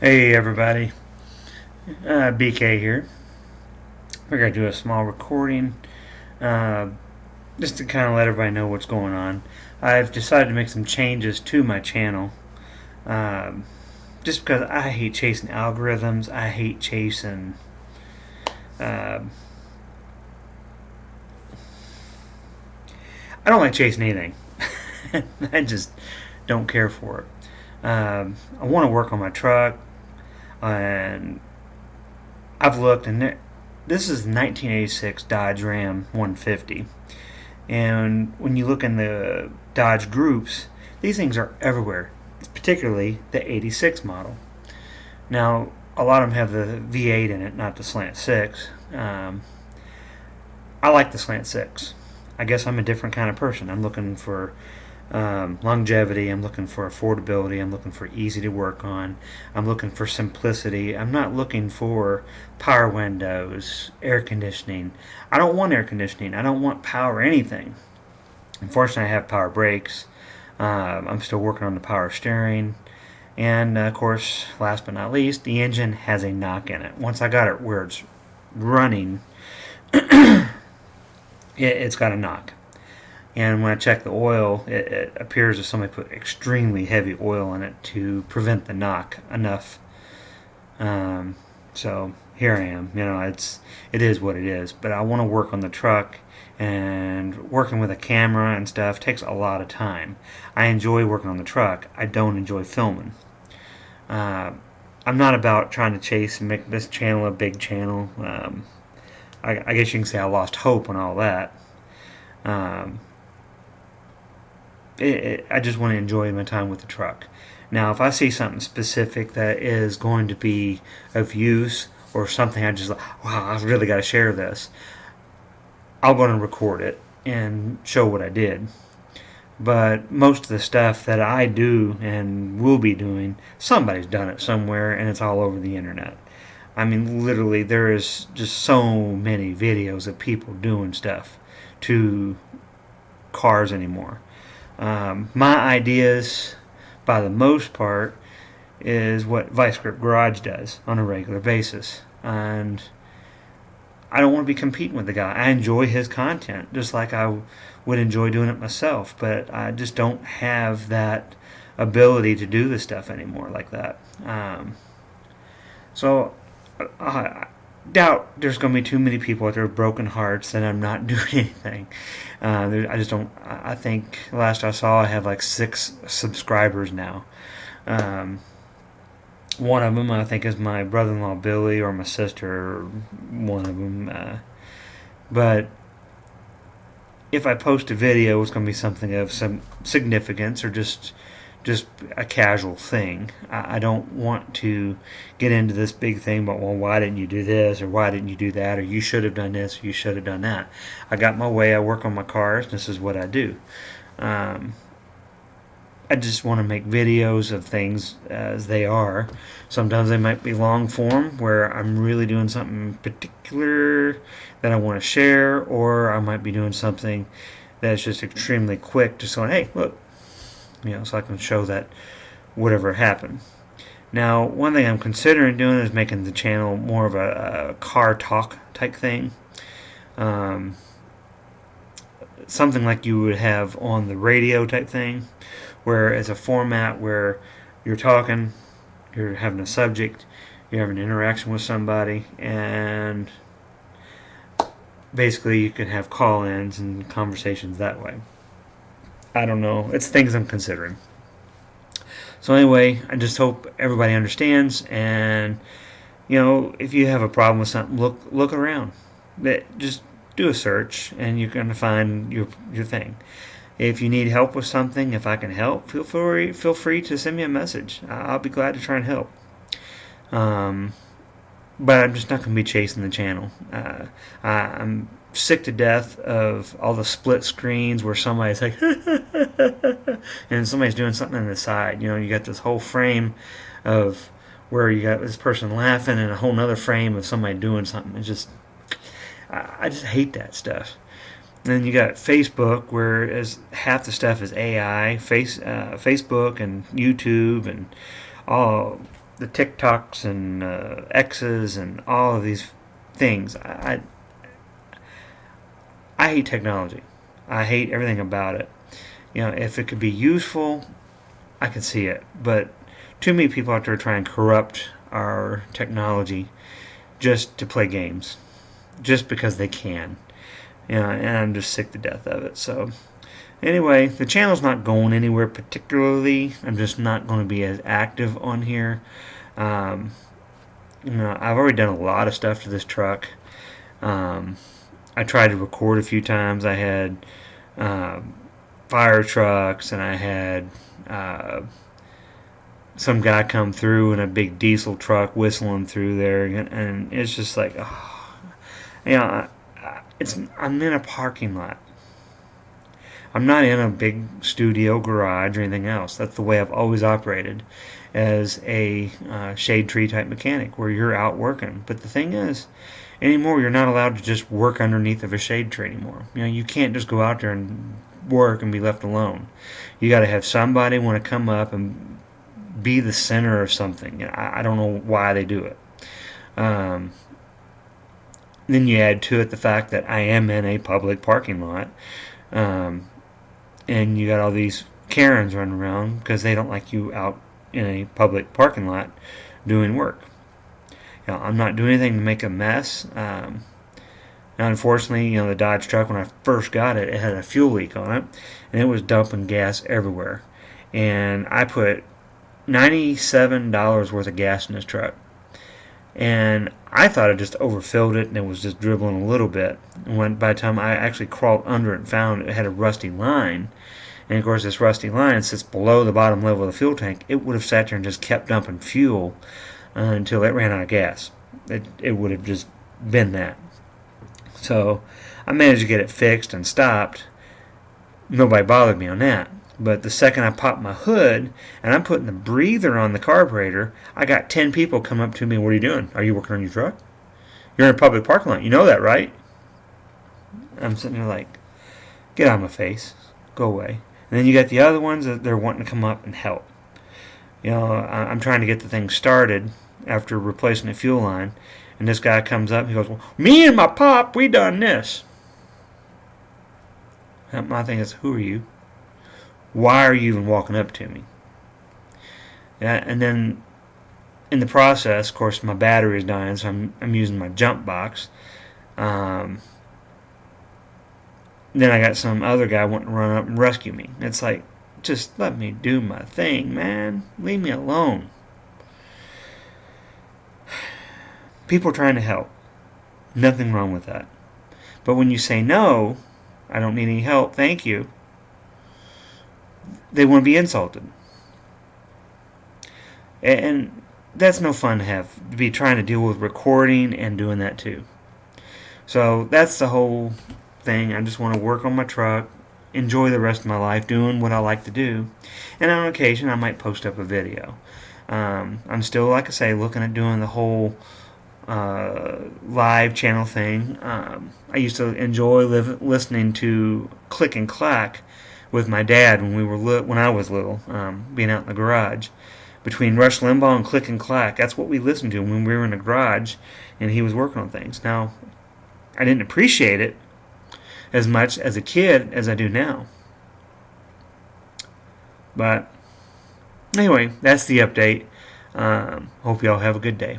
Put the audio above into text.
Hey everybody, BK here. We're going to do a small recording uh, just to kind of let everybody know what's going on. I've decided to make some changes to my channel um, just because I hate chasing algorithms. I hate chasing. Uh, I don't like chasing anything. I just don't care for it. I want to work on my truck, and I've looked, and this is 1986 Dodge Ram 150. And when you look in the Dodge groups, these things are everywhere, particularly the 86 model. Now, a lot of them have the V8 in it, not the Slant 6. I like the Slant 6. I guess I'm a different kind of person. I'm looking for longevity. I'm looking for affordability. I'm looking for easy to work on. I'm looking for simplicity. I'm not looking for power windows, air conditioning. I don't want air conditioning. I don't want power anything. Unfortunately, I have power brakes. I'm still working on the power steering. And of course, last but not least, the engine has a knock in it. Once I got it where it's running, it's got a knock. And when I check the oil, it appears as somebody put extremely heavy oil in it to prevent the knock enough. So here I am. It is what it is. But I want to work on the truck, and working with a camera and stuff takes a lot of time. I enjoy working on the truck. I don't enjoy filming. I'm not about trying to chase and make this channel a big channel. I guess you can say I lost hope on all that. Um, I just want to enjoy my time with the truck. Now, if I see something specific that is going to be of use, or something I just like, wow, I really got to share this, I'll go and record it and show what I did. But most of the stuff that I do and will be doing, somebody's done it somewhere, and it's all over the internet. I mean, literally, there is just so many videos of people doing stuff to cars anymore. My ideas, by the most part, is what Vice Grip Garage does on a regular basis. And I don't want to be competing with the guy. I enjoy his content just like I would enjoy doing it myself, but I just don't have that ability to do this stuff anymore like that. So I doubt there's going to be too many people out there with broken hearts that I'm not doing anything. I just don't. I think last I saw, I have like 6 subscribers now. One of them, I think, is my brother-in-law Billy, or my sister, or one of them. But if I post a video, it's going to be something of some significance, or just a casual thing. I don't want to get into this big thing about, well, why didn't you do this, or why didn't you do that, or you should have done this, or you should have done that. I got my way. I work on my cars. This is what I do. I just want to make videos of things as they are. Sometimes they might be long form, where I'm really doing something particular that I want to share, or I might be doing something that's just extremely quick, just going, hey, look, so I can show that whatever happened. Now, one thing I'm considering doing is making the channel more of a car talk type thing. Something like you would have on the radio type thing, where it's a format where you're talking, you're having a subject, you're having an interaction with somebody, and basically you can have call-ins and conversations that way. I don't know. It's things I'm considering. So anyway, I just hope everybody understands, and if you have a problem with something, look around. Just do a search, and you're going to find your thing. If you need help with something, if I can help, feel free to send me a message. I'll be glad to try and help. But I'm just not going to be chasing the channel. I'm sick to death of all the split screens where somebody's like, and somebody's doing something on the side. You got this whole frame of where you got this person laughing, and a whole nother frame of somebody doing something. I just hate that stuff. And then you got Facebook, where half the stuff is AI, Facebook and YouTube and all the TikToks and X's and all of these things. I hate technology. I hate everything about it. If it could be useful, I can see it. But too many people out there try and corrupt our technology just to play games, just because they can. And I'm just sick to death of it. So anyway, the channel's not going anywhere particularly. I'm just not going to be as active on here. I've already done a lot of stuff to this truck. I tried to record a few times. I had fire trucks, and I had some guy come through in a big diesel truck whistling through there, and it's just like, I'm in a parking lot. I'm not in a big studio garage or anything else. That's the way I've always operated as a shade tree type mechanic, where you're out working. But the thing is, anymore, you're not allowed to just work underneath of a shade tree anymore. You can't just go out there and work and be left alone. You got to have somebody want to come up and be the center of something. I don't know why they do it. Then you add to it the fact that I am in a public parking lot, and you got all these Karens running around because they don't like you out in a public parking lot doing work. I'm not doing anything to make a mess. Now, unfortunately, the Dodge truck, when I first got it, it had a fuel leak on it, and it was dumping gas everywhere. And I put $97 worth of gas in this truck. And I thought I just overfilled it, and it was just dribbling a little bit. And by the time I actually crawled under it and found it had a rusty line, and of course this rusty line sits below the bottom level of the fuel tank, it would have sat there and just kept dumping fuel until it ran out of gas. It would have just been that. So I managed to get it fixed and stopped. Nobody bothered me on that. But the second I popped my hood and I'm putting the breather on the carburetor, I got 10 people come up to me. What are you doing? Are you working on your truck? You're in a public parking lot. You know that, right? I'm sitting there like, get out of my face. Go away. And then you got the other ones that they're wanting to come up and help. I'm trying to get the thing started after replacing the fuel line. And this guy comes up and he goes, well, me and my pop, we done this. And my thing is, who are you? Why are you even walking up to me? And then in the process, of course, my battery is dying, so I'm using my jump box. Then I got some other guy wanting to run up and rescue me. It's like, just let me do my thing, man. Leave me alone. People are trying to help. Nothing wrong with that. But when you say, no, I don't need any help, thank you, they want to be insulted. And that's no fun to be trying to deal with recording and doing that too. So that's the whole thing. I just want to work on my truck, enjoy the rest of my life doing what I like to do, and on occasion I might post up a video. I'm still, like I say, looking at doing the whole live channel thing. I used to enjoy listening to Click and Clack with my dad when I was little, being out in the garage. Between Rush Limbaugh and Click and Clack, that's what we listened to when we were in the garage and he was working on things. Now, I didn't appreciate it as much as a kid as I do now. But anyway, that's the update. Hope y'all have a good day.